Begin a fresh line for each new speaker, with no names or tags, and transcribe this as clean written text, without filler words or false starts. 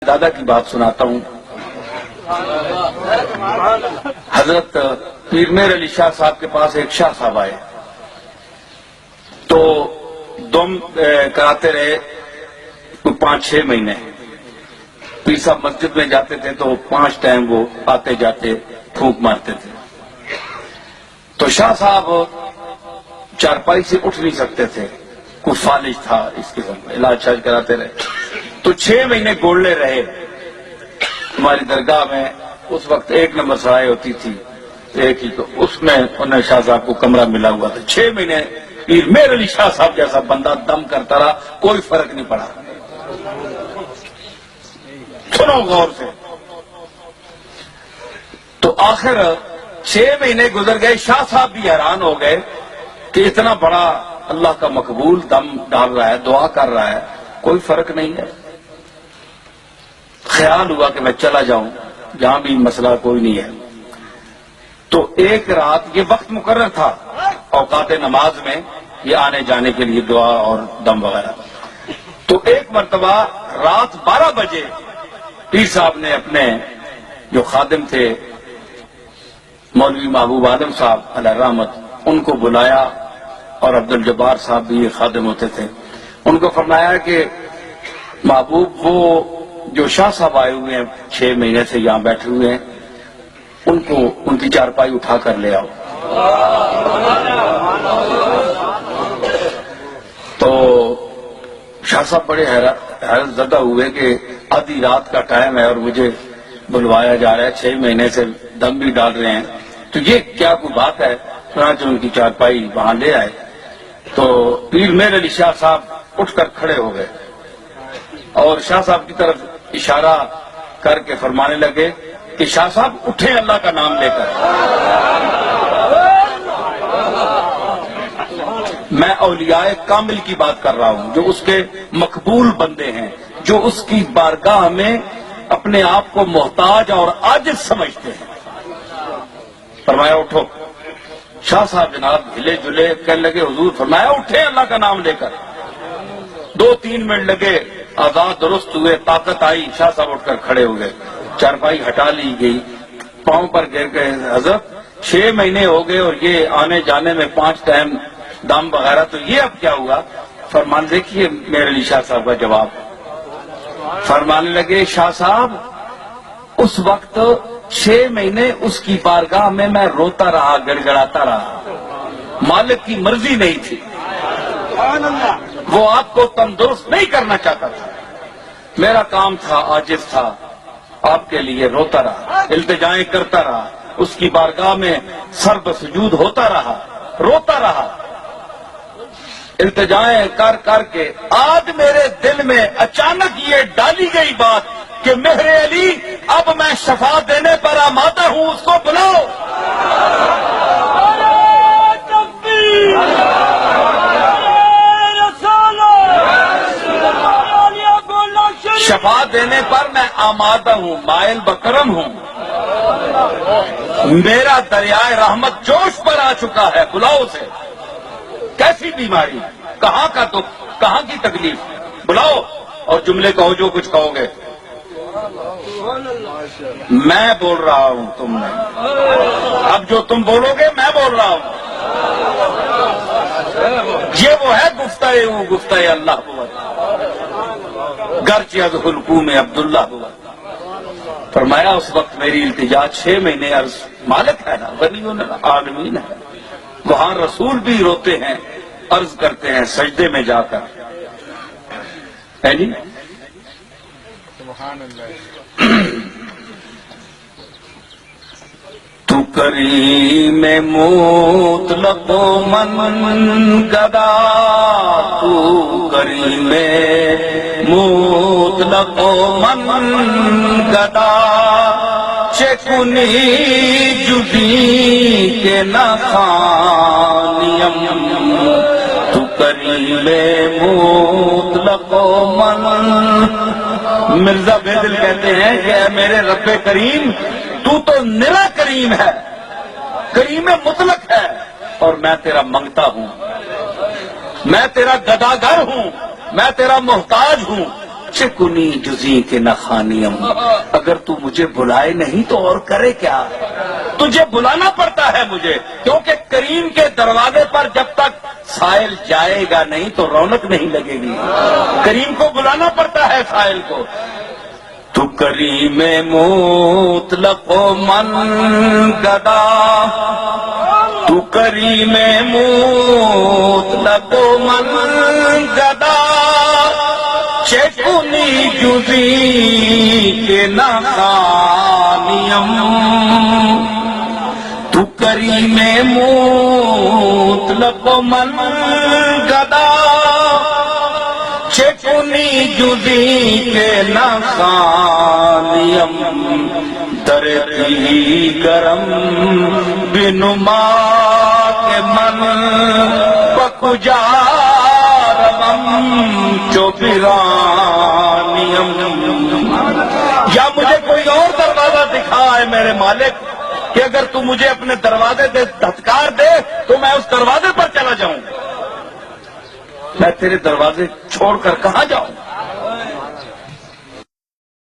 دادا کی بات سناتا ہوں۔ حضرت پیر میر علی شاہ صاحب کے پاس ایک شاہ صاحب آئے تو دم کراتے رہے 5-6 مہینے۔ پیر صاحب مسجد میں جاتے تھے تو 5 ٹائم وہ آتے جاتے پھونک مارتے تھے۔ تو شاہ صاحب چارپائی سے اٹھ نہیں سکتے تھے، کچھ فالج تھا، اس قسم کا علاج شاج کراتے رہے تو 6 مہینے گولڈے رہے۔ ہماری درگاہ میں اس وقت 1 نمبر سرائے ہوتی تھی، ایک ہی، تو اس میں انہیں شاہ صاحب کو کمرہ ملا ہوا تھا۔ 6 مہینے پیر میر علی شاہ صاحب جیسا بندہ دم کرتا رہا، کوئی فرق نہیں پڑا۔ سنو غور سے۔ تو آخر 6 مہینے گزر گئے، شاہ صاحب بھی حیران ہو گئے کہ اتنا بڑا اللہ کا مقبول دم ڈال رہا ہے، دعا کر رہا ہے، کوئی فرق نہیں ہے۔ خیال ہوا کہ میں چلا جاؤں، جہاں بھی مسئلہ کوئی نہیں ہے۔ تو ایک رات، یہ وقت مقرر تھا اوقات نماز میں، یہ آنے جانے کے لیے دعا اور دم وغیرہ۔ تو ایک مرتبہ رات 12 بجے پیر صاحب نے اپنے جو خادم تھے مولوی محبوب عالم صاحب علیہ رحمت، ان کو بلایا، اور عبد الجبار صاحب بھی یہ خادم ہوتے تھے۔ ان کو فرمایا کہ محبوب، وہ جو شاہ صاحب آئے ہوئے ہیں 6 مہینے سے یہاں بیٹھے ہوئے ہیں، ان کو ان کی چارپائی اٹھا کر لے آؤ۔ تو شاہ صاحب بڑے حیرت زدہ ہوئے کہ آدھی رات کا ٹائم ہے اور مجھے بلوایا جا رہا ہے، 6 مہینے سے دم بھی ڈال رہے ہیں، تو یہ کیا کوئی بات ہے؟ چنانچہ ان کی چارپائی وہاں لے آئے تو پیر میر علی شاہ صاحب اٹھ کر کھڑے ہو گئے اور شاہ صاحب کی طرف اشارہ کر کے فرمانے لگے کہ شاہ صاحب اٹھیں اللہ کا نام لے کر۔ میں اولیاء کامل کی بات کر رہا ہوں، جو اس کے مقبول بندے ہیں، جو اس کی بارگاہ میں اپنے آپ کو محتاج اور عاجز سمجھتے ہیں۔ فرمایا اٹھو۔ شاہ صاحب جناب ہلے جلے، کہنے لگے حضور، فرمایا اٹھے اللہ کا نام لے کر۔ 2-3 منٹ لگے، آزاد درست ہوئے، طاقت آئی، شاہ صاحب اٹھ کر کھڑے ہو گئے، چارپائی ہٹا لی گئی، پاؤں پر گر گئے۔ حضرت 6 مہینے ہو گئے اور یہ آنے جانے میں 5 ٹائم دم وغیرہ، تو یہ اب کیا ہوا؟ فرمان دیکھیے میرے علی شاہ صاحب کا جواب۔ فرمانے لگے شاہ صاحب، اس وقت 6 مہینے اس کی بارگاہ میں روتا رہا، گڑ گڑاتا رہا، مالک کی مرضی نہیں تھی، وہ آپ کو تندرست نہیں کرنا چاہتا تھا، میرا کام تھا، عاجز تھا، آپ کے لیے روتا رہا، التجائیں کرتا رہا، اس کی بارگاہ میں سر بسجود ہوتا رہا، روتا رہا، التجائیں کر کر کے آج میرے دل میں اچانک یہ ڈالی گئی بات کہ میرے علی، اب میں شفا دینے پر آمادہ ہوں، اس کو بلاؤ۔ شفا دینے پر میں آمادہ ہوں، مائل بکرم ہوں، میرا دریائے رحمت جوش پر آ چکا ہے، بلاؤ اسے۔ کیسی بیماری، کہاں کا دکھ، کہاں کی تکلیف، بلاؤ اور جملے کہو جو کچھ کہو گے۔ میں بول رہا ہوں، تم نہیں، اب جو تم بولو گے میں بول رہا ہوں۔ یہ وہ ہے گفتہ اللہ ہوا، گرچہ از حلقوم عبداللہ ہوا۔ فرمایا اس وقت میری التجا 6 مہینے عرض، مالک ہے نا، غنی العالمین ہے، وہاں رسول بھی روتے ہیں، عرض کرتے ہیں سجدے میں جا کر، ہے جی۔ تو کریم مطلق و من گدا، تو کریم مطلق و من گدا، چکنی جدی کے نخانیم، تو کریم مطلق و من۔ مرزا بیدل کہتے ہیں کہ اے میرے رب کریم، تو نرا کریم ہے، کریم مطلق ہے، اور میں تیرا منگتا ہوں، میں تیرا گداگر ہوں، میں تیرا محتاج ہوں، چکنی جزی کے نخانیم، اگر تو مجھے بلائے نہیں تو اور کرے کیا؟ تجھے بلانا پڑتا ہے مجھے، کیونکہ کریم کے دروازے پر جب تک سائل جائے گا نہیں تو رونق نہیں لگے گی، کریم کو بلانا پڑتا ہے سائل کو۔ تو کریم مطلق و من گدا، تو کریم مطلق و من گدا، چکنی جزی کے نخانیم، تو کریم مطلق و من گدا، چکنی جزی کے نخانیم، درتی گرم بنما کے من بکجا روم چو برانیم۔ یا مجھے کوئی اور دروازہ دکھا ہے میرے مالک کہ اگر تو مجھے اپنے دروازے سے دھتکار دے تو میں اس دروازے پر چلا جاؤں، میں تیرے دروازے چھوڑ کر کہاں جاؤں؟